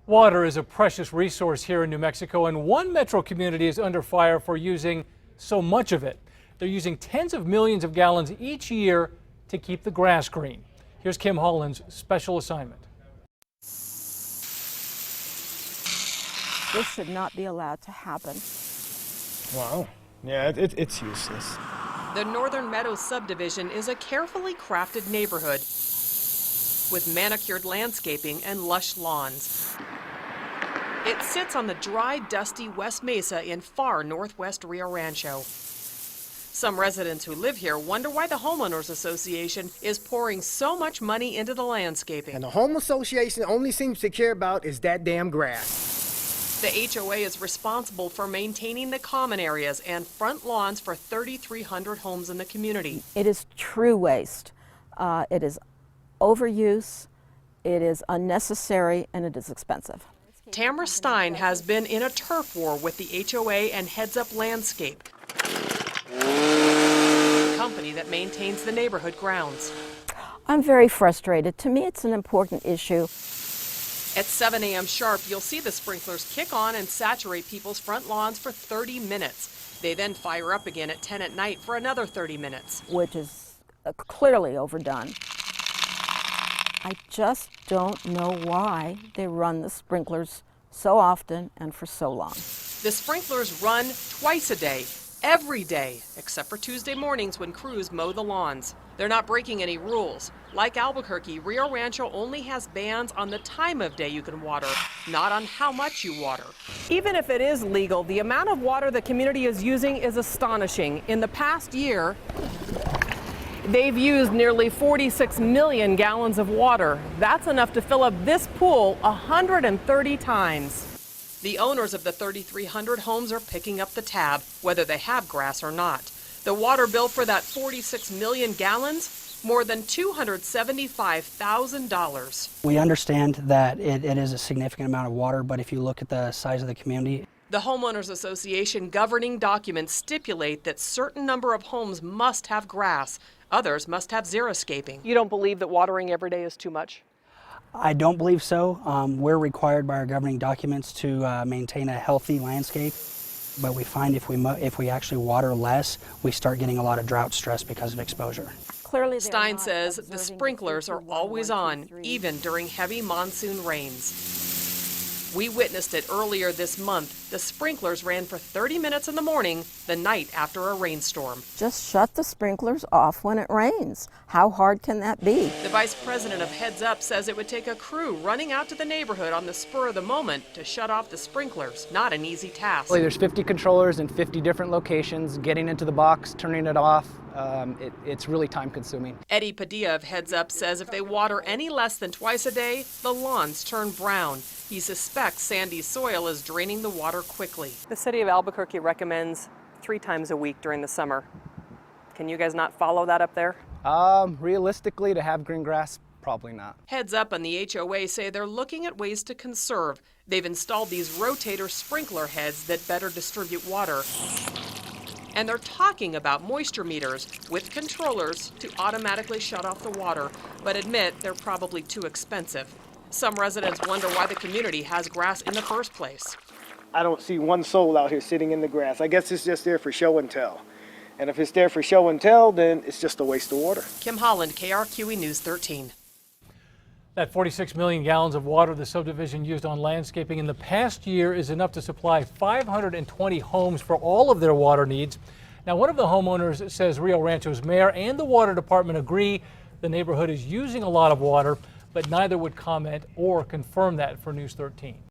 Water is a precious resource here in New Mexico, and one metro community is under fire for using so much of it. They're using tens of millions of gallons each year to keep the grass green. Here's Kim Holland's special assignment. This should not be allowed to happen. Wow. Yeah, it's useless. The Northern Meadows subdivision is a carefully crafted neighborhood with manicured landscaping and lush lawns. It sits on the dry, dusty West Mesa in far northwest Rio Rancho. Some residents who live here wonder why the Homeowners Association is pouring so much money into the landscaping. And the Home Association only seems to care about is that damn grass. The HOA is responsible for maintaining the common areas and front lawns for 3,300 homes in the community. It is true waste. It is overuse, it is unnecessary, and it is expensive. Tamara Stein has been in a turf war with the HOA and Heads Up Landscape, the company that maintains the neighborhood grounds. I'm very frustrated. To me, it's an important issue. At 7 a.m. sharp, you'll see the sprinklers kick on and saturate people's front lawns for 30 minutes. They then fire up again at 10 at night for another 30 minutes. Which is clearly overdone. I just don't know why they run the sprinklers so often and for so long. The sprinklers run twice a day, every day, except for Tuesday mornings when crews mow the lawns. They're not breaking any rules. Like Albuquerque, Rio Rancho only has bans on the time of day you can water, not on how much you water. Even if it is legal, the amount of water the community is using is astonishing. In the past year, they've used nearly 46 million gallons of water. That's enough to fill up this pool 130 times. The owners of the 3,300 homes are picking up the tab, whether they have grass or not. The water bill for that 46 million gallons, more than $275,000. We understand that it is a significant amount of water, but if you look at the size of the community. The Homeowners Association governing documents stipulate that certain number of homes must have grass. Others must have xeriscaping. You don't believe that watering every day is too much? I don't believe so. We're required by our governing documents to maintain a healthy landscape. But we find if we actually water less, we start getting a lot of drought stress because of exposure. Clearly, Stein says the sprinklers are always on, even during heavy monsoon rains. We witnessed it earlier this month. The sprinklers ran for 30 minutes in the morning, the night after a rainstorm. Just shut the sprinklers off when it rains. How hard can that be? The vice president of Heads Up says it would take a crew running out to the neighborhood on the spur of the moment to shut off the sprinklers. Not an easy task. There's 50 controllers in 50 different locations. Getting into the box, turning it off, it's really time consuming. Eddie Padilla of Heads Up says if they water any less than twice a day, the lawns turn brown. He suspects sandy soil is draining the water quickly. The city of Albuquerque recommends 3 times a week during the summer. Can you guys not follow that up there? Realistically, to have green grass, probably not. Heads Up and the HOA say they're looking at ways to conserve. They've installed these rotator sprinkler heads that better distribute water. And they're talking about moisture meters with controllers to automatically shut off the water, but admit they're probably too expensive. Some residents wonder why the community has grass in the first place. I don't see one soul out here sitting in the grass. I guess it's just there for show and tell. And if it's there for show and tell, then it's just a waste of water. Kim Holland, KRQE News 13. That 46 million gallons of water the subdivision used on landscaping in the past year is enough to supply 520 homes for all of their water needs. Now, one of the homeowners says Rio Rancho's mayor and the water department agree the neighborhood is using a lot of water, but neither would comment or confirm that for News 13.